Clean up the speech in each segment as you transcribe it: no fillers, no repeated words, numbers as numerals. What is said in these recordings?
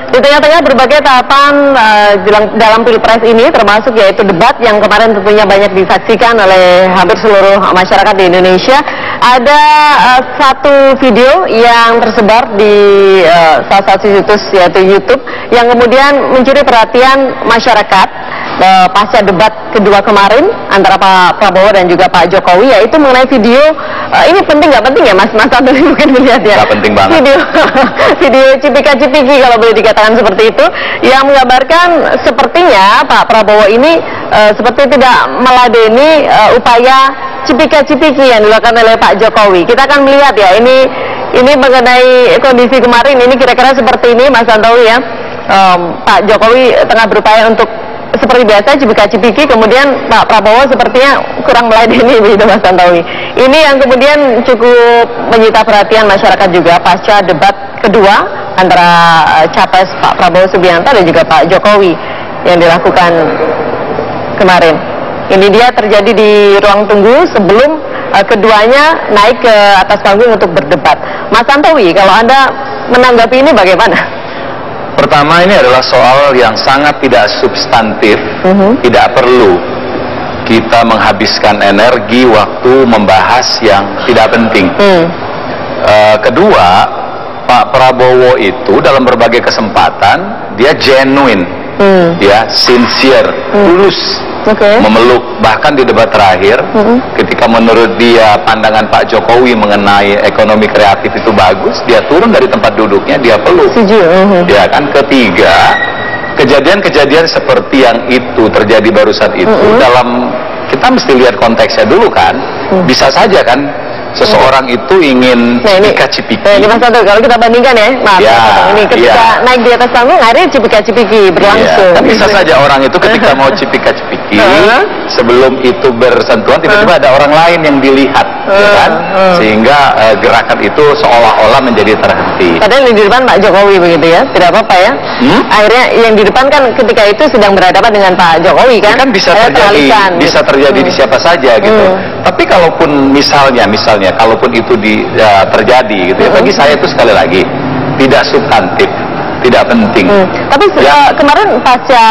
Di tengah-tengah berbagai tahapan dalam Pilpres ini, termasuk yaitu debat yang kemarin tentunya banyak disaksikan oleh hampir seluruh masyarakat di Indonesia, ada satu video yang tersebar di salah satu situs yaitu YouTube yang kemudian mencuri perhatian masyarakat pasca debat kedua kemarin antara Pak Prabowo dan juga Pak Jokowi, yaitu mengenai video ini penting nggak penting ya Mas Antoni mungkin melihat ya. Nggak penting banget. Video cipika-cipiki kalau boleh dikatakan seperti itu, yang menggambarkan sepertinya Pak Prabowo ini seperti tidak meladeni upaya cipika-cipiki yang dilakukan oleh Pak Jokowi. Kita akan melihat ya, ini mengenai kondisi kemarin ini kira-kira seperti ini Mas Antoni ya. Pak Jokowi tengah berupaya untuk seperti biasa cipika-cipiki, kemudian Pak Prabowo sepertinya kurang meladeni begitu Mas Tantowi. Ini yang kemudian cukup menyita perhatian masyarakat juga pasca debat kedua antara capres Pak Prabowo Subianto dan juga Pak Jokowi yang dilakukan kemarin. Ini dia terjadi di ruang tunggu sebelum keduanya naik ke atas panggung untuk berdebat. Mas Tantowi, kalau Anda menanggapi ini bagaimana? Pertama, ini adalah soal yang sangat tidak substantif, tidak perlu kita menghabiskan energi, waktu membahas yang tidak penting. Kedua, Pak Prabowo itu dalam berbagai kesempatan, dia genuine, dia sincere, tulus memeluk. Bahkan di debat terakhir, ketika menurut dia pandangan Pak Jokowi mengenai ekonomi kreatif itu bagus, dia turun dari tempat duduknya, dia peluk. Ya kan. Ketiga, kejadian-kejadian seperti yang itu terjadi barusan itu, dalam kita mesti lihat konteksnya dulu kan. Bisa saja kan seseorang itu ingin cipika-cipiki. Ini Mas Tantowi, kalau kita bandingkan ya, maaf ini ketika naik di atas panggung akhirnya cipika-cipiki berlangsung. Tapi bisa saja orang itu ketika mau cipika-cipiki, sebelum itu bersentuhan tiba-tiba ada orang lain yang dilihat, ya kan? Sehingga gerakan itu seolah-olah menjadi terhenti. Padahal di depan Pak Jokowi begitu ya, tidak apa-apa ya. Akhirnya yang di depan kan ketika itu sedang berhadapan dengan Pak Jokowi kan? Kan bisa terjadi, bisa terjadi di siapa saja gitu. Tapi kalaupun misalnya kalaupun itu terjadi gitu ya, bagi saya itu sekali lagi tidak substantif, tidak penting. Tapi kemarin pasca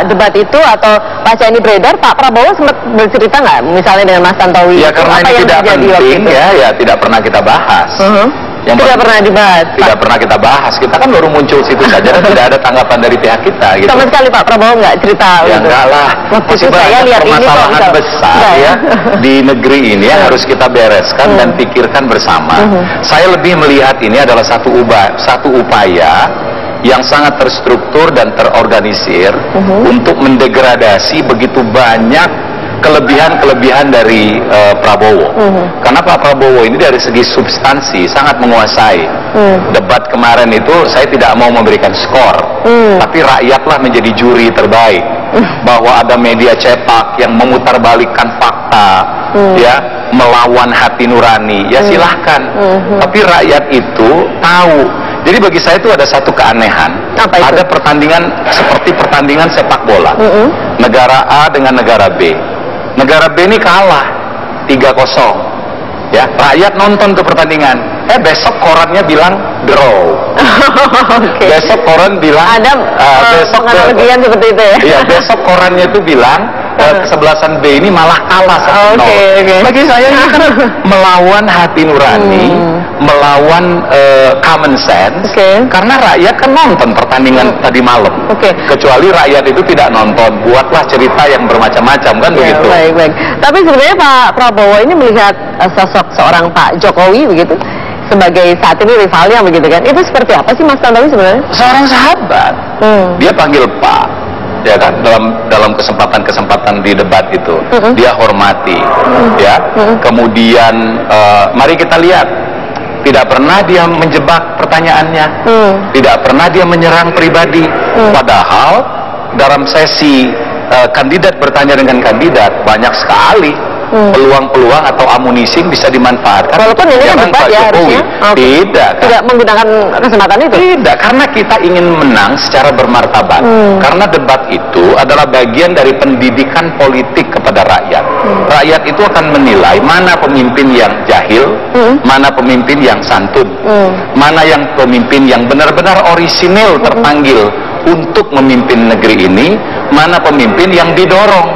debat itu atau pasca ini beredar, Pak Prabowo sempat bercerita nggak misalnya dengan Mas Tantowi? Ya karena ini tidak penting ya tidak pernah kita bahas. Yang tidak pernah dibahas. Tidak pernah kita bahas. Kita kan baru muncul situ saja dan tidak ada tanggapan dari pihak kita. Gitu. Sama sekali Pak Prabowo nggak cerita. Ya enggak lah. Waktu itu saya lihat ini permasalahan besar ya di negeri ini yang harus kita bereskan dan pikirkan bersama. Saya lebih melihat ini adalah satu upaya yang sangat terstruktur dan terorganisir untuk mendegradasi begitu banyak kelebihan-kelebihan dari Prabowo. Karena Pak Prabowo ini dari segi substansi sangat menguasai. Debat kemarin itu saya tidak mau memberikan skor, tapi rakyatlah menjadi juri terbaik. Bahwa ada media cetak yang memutarbalikkan fakta, ya, melawan hati nurani, ya silahkan. Tapi rakyat itu tahu. Jadi bagi saya itu ada satu keanehan. Ada pertandingan seperti pertandingan sepak bola. Negara A dengan negara B. Negara B ini kalah 3-0. Ya, rakyat nonton ke pertandingan. Besok korannya bilang draw. Besok koran bilang besok penganalogian seperti itu ya. Iya, besok korannya itu bilang kesebelasan B ini malah kalah 1-0. Bagi saya ini kan melawan hati nurani, melawan common sense. Karena rakyat kan nonton pertandingan tadi malam. Kecuali rakyat itu tidak nonton, buatlah cerita yang bermacam-macam kan begitu. Baik. Tapi sebenarnya Pak Prabowo ini melihat sosok seorang Pak Jokowi begitu sebagai saat ini rivalnya begitu kan. Itu seperti apa sih Mas Tantowi sebenarnya? Seorang sahabat. Dia panggil Pak. Ya kan, dalam kesempatan di debat itu dia hormati, ya. Kemudian mari kita lihat, tidak pernah dia menjebak pertanyaannya, tidak pernah dia menyerang pribadi. Padahal dalam sesi kandidat bertanya dengan kandidat banyak sekali peluang-peluang atau amunisi bisa dimanfaatkan. Walaupun ini kan debat ya harusnya. Tidak menggunakan kesempatan itu. Tidak, karena kita ingin menang secara bermartabat. Karena debat itu adalah bagian dari pendidikan politik kepada rakyat. rakyat itu akan menilai mana pemimpin yang jahil, mana pemimpin yang santun, mana yang pemimpin yang benar-benar orisinil terpanggil untuk memimpin negeri ini, mana pemimpin yang didorong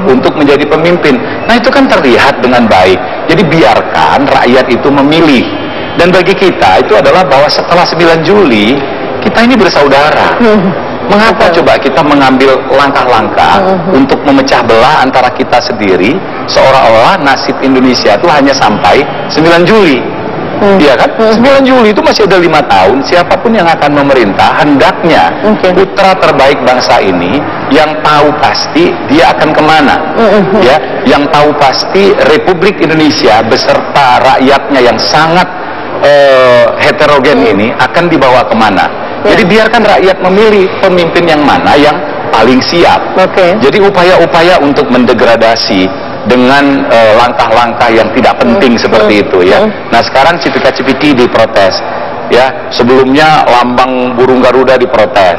untuk menjadi pemimpin. Nah, itu kan terlihat dengan baik. Jadi biarkan rakyat itu memilih. Dan bagi kita itu adalah bahwa setelah 9 Juli kita ini bersaudara. Mengapa coba kita mengambil langkah-langkah untuk memecah belah antara kita sendiri, seolah-olah nasib Indonesia itu hanya sampai 9 Juli. Iya kan? 9 Juli itu masih ada 5 tahun. Siapapun yang akan memerintah hendaknya putra terbaik bangsa ini yang tahu pasti dia akan kemana, ya, yang tahu pasti Republik Indonesia beserta rakyatnya yang sangat heterogen ini akan dibawa kemana. Jadi biarkan rakyat memilih pemimpin yang mana yang paling siap. Jadi upaya-upaya untuk mendegradasi dengan langkah-langkah yang tidak penting seperti itu, ya. Nah, sekarang Cipika-Cipiki diprotes, ya. Sebelumnya lambang burung Garuda diprotes,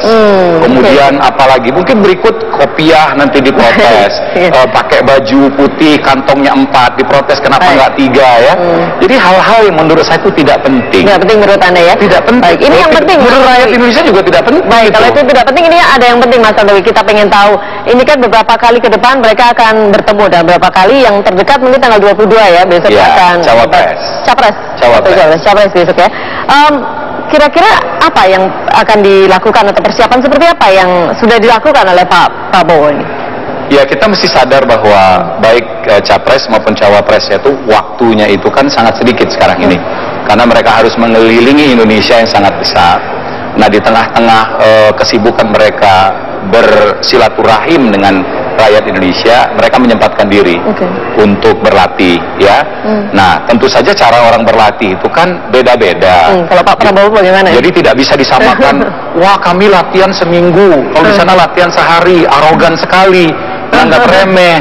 kemudian apalagi mungkin berikut kopiah nanti diprotes, pakai baju putih kantongnya 4 diprotes, kenapa nggak 3, ya. Jadi hal-hal yang menurut saya itu tidak penting. Tidak penting menurut Anda, ya? Tidak penting. Baik, ini yang penting menurut rakyat Indonesia juga tidak penting. Baik, kalau itu tidak penting, ini ada yang penting, Mas Tantowi. Kita pengen tahu, ini kan beberapa kali ke depan mereka akan bertemu, dan beberapa kali yang terdekat mungkin tanggal 22, ya, besok akan Capres besok, ya. Kira-kira apa yang akan dilakukan atau persiapan seperti apa yang sudah dilakukan oleh Pak Prabowo ini? Ya, kita mesti sadar bahwa baik Capres maupun Cawapresnya itu waktunya itu kan sangat sedikit sekarang ini, karena mereka harus mengelilingi Indonesia yang sangat besar. Nah, di tengah-tengah kesibukan mereka bersilaturahim dengan rakyat Indonesia, mereka menyempatkan diri untuk berlatih, ya. Nah, tentu saja cara orang berlatih itu kan beda-beda. Kalau Pak Prabowo bagaimana? Jadi tidak bisa disamakan. Wah, kami latihan seminggu, kalau di sana latihan sehari, arogan sekali, anggap remeh.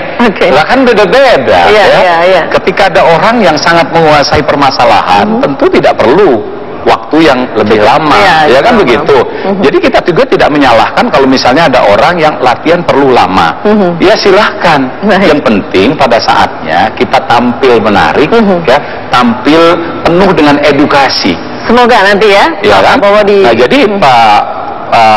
Lah kan beda-beda, ya. Ketika ada orang yang sangat menguasai permasalahan, tentu tidak perlu waktu yang lebih lama, ya kan begitu. Jadi kita juga tidak menyalahkan kalau misalnya ada orang yang latihan perlu lama. Ya silahkan. Yang penting pada saatnya kita tampil menarik, ya, tampil penuh dengan edukasi. Semoga nanti, ya, kan? Nah, jadi Pak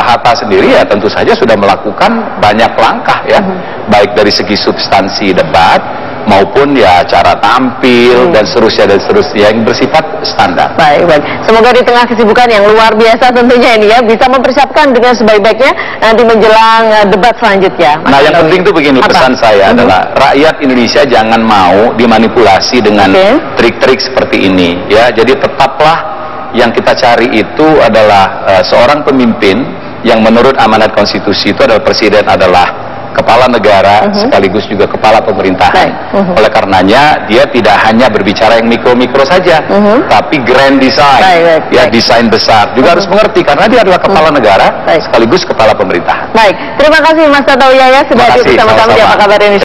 Hatta sendiri ya tentu saja sudah melakukan banyak langkah, ya, baik dari segi substansi debat maupun ya cara tampil dan seterusnya yang bersifat standar. Baik. Semoga di tengah kesibukan yang luar biasa tentunya ini, ya, bisa mempersiapkan dengan sebaik-baiknya nanti menjelang debat selanjutnya. Nah, yang penting itu begini, pesan saya adalah rakyat Indonesia jangan mau dimanipulasi dengan trik-trik seperti ini, ya. Jadi tetaplah yang kita cari itu adalah seorang pemimpin yang menurut amanat konstitusi itu adalah presiden adalah kepala negara sekaligus juga kepala pemerintahan. Oleh karenanya dia tidak hanya berbicara yang mikro-mikro saja, tapi grand design, ya, desain besar juga harus mengerti karena dia adalah kepala negara sekaligus kepala pemerintahan. Baik, terima kasih Mas Tantowi, ya, sudah bersama kami di Apa Kabar Indonesia.